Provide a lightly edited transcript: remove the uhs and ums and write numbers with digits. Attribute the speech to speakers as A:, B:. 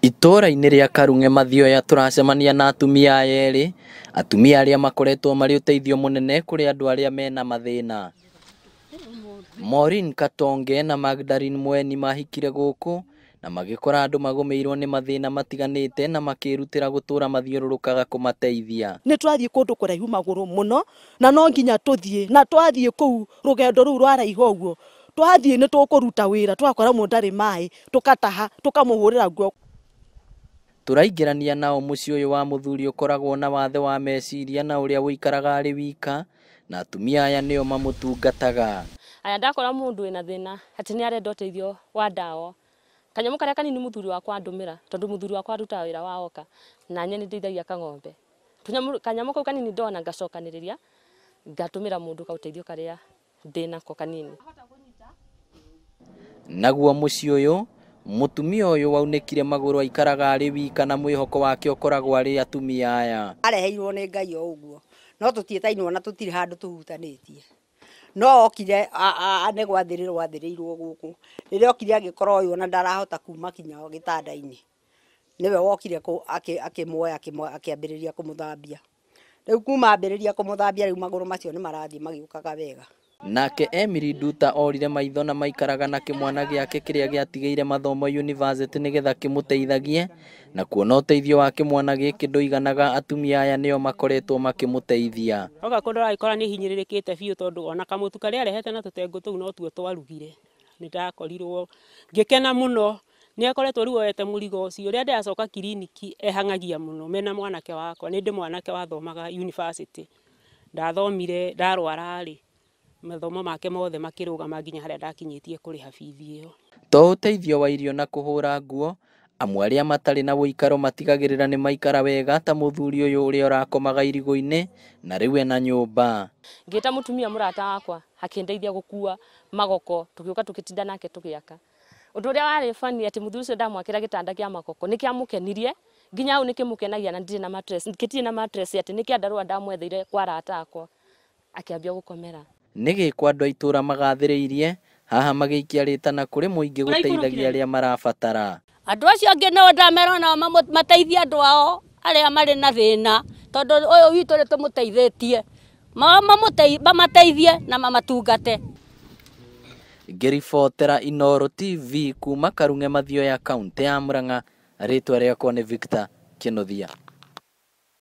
A: Itũra-inĩ rĩa Karung'e Mathioya turacemania na atumia erĩ, atumia arĩa makoretwo marĩ ũteithio mũnene kũrĩ andũ arĩa mena mathĩna. Maureen Katonge na Magdalene Mweni mahikire gũkũ na magĩkora andũ magũmĩirwo nĩ mathĩna matiganĩte na makĩrutĩra gũtũra mathiũrũrũkaga kũmateithia.
B: Nĩ twathiĩ kũndũ kũraihu magũrũ mũno na no nginya tũthiĩ, na twathiĩ kũu rũgendo rũu rwaraihu ũguo twathiĩ nĩ tũkũruta wĩra, twakora mũndũ ndarĩ maĩ tũkataha tũkamũhũrĩra nguo.
A: Tũraingĩrania nao mũciĩ ũyũ wa mũthuri ũkoragwo na wathe wa meciria na ũrĩa wĩikaraga arĩ wika, na atumia aya nĩo mamũtungataga.
C: Aya ndakora mũndũ wĩna thĩna atĩ nĩ arenda ũteithio wa ndawa, kanyamũ karĩa kanini mũthuri wakwa andũmĩra, tondũ mũthuri wakwa arutaga wĩra wa oka na nye nĩ ndeithagia kang'ombe. Kanyamũ kau kanini ndona ngacokanĩrĩria ngatũmĩra mũndũ kauteithio karĩa ndĩnako kanini.
A: Naguo mũciĩ ũyũ mũtumia ũyũ waunĩkire magũrũ aikaraga arĩ wika na mwĩhoko wake ũkoragwo arĩ atumia aya.
D: Areheirwo nĩ Ngai o ũguo, no tũtiĩtainwo na tũtirĩ handũ tũhutanĩtie. No okire nĩ gwathĩrĩirwo gũkũ, rĩrĩa okire agĩkora ũyũ na ndarahota kuma kinya gĩtanda-inĩ, nĩwe wokire akĩmuoya akĩambĩrĩria kũmũthambia. Rĩu kuma ambĩrĩria kũmũthambia, rĩu magũrũ macio nĩ marathiĩ magĩũkaga wega.
A: Nake Emily Nduta orire maitho na maikaraga na kĩmwana gĩake kĩrĩa gĩatigĩire mathomo yunivasĩtĩ nĩgetha kĩmũteithagie, na kuona ũteithio wa kĩmwana gĩkĩ ndũiganaga, atumia aya nĩo makoretwo makĩmũteithia.
E: Oka kũndũ aragĩkora nĩ hinyĩrĩrĩkĩte biũ, tondũ ona kamũtu karĩa arehete na tũtengu tũu no tuo twarugire. Nĩ ndakorirwo ngĩkena mũno, nĩ akoretwo rĩu oete mũrigo ũcio. Rĩrĩa ndĩracoka kiriniki ehang'agia mũno mena mwanake wakwa, nĩ ndĩ mwanake wathomaga yunivasĩtĩ, ndathomire ndarwara-rĩ, mathomo make mothe makĩrũgama nginya harĩa ndakinyĩtie kũrĩha bithi ĩyo.
A: To ũteithio wa irio na kũhũra nguo, amwe arĩa matarĩ na ũikaro matigagĩrĩra nĩ maikara wega, ta mũthuri ũyũ ũrĩa ũrakomaga irigũ-inĩ na rĩu ena nyũmba.
C: Ngĩta mũtumia mũrata wakwa akĩndeithia gũkua magoko, tũgĩũka tũgĩtinda nake tũgĩaka. Ũndũ ũrĩa warĩ funny atĩ mũthuri ũcio ndamwakĩra gĩtanda kĩa magoko nĩ kĩamũkenirie, nginya hau nĩ kĩmũkenagia na ndirĩ na mattress, gĩtirĩ na mattress atĩ nĩ kĩandarũa ndamwetheire kwa arata akwa, akĩambia gũkomera.
A: Nĩ gĩkwa andũ a itũra magathĩrĩirie haha magĩikia rĩtana kũrĩ mũingĩ gũteithagia arĩa marabatara.
F: Andũ acio angĩ no ndamera nao mateithia andũ ao arĩa marĩ na thĩna, tondũ ũyũ witũ nĩ tũmũteithĩtie, mamateithie na mamatungate.
A: Ngĩribotera Inooro TV kuma Karung'e Mathioya, kaunti ya Murang'a, rĩtwa rĩakwa nĩ Victor Kĩnuthia.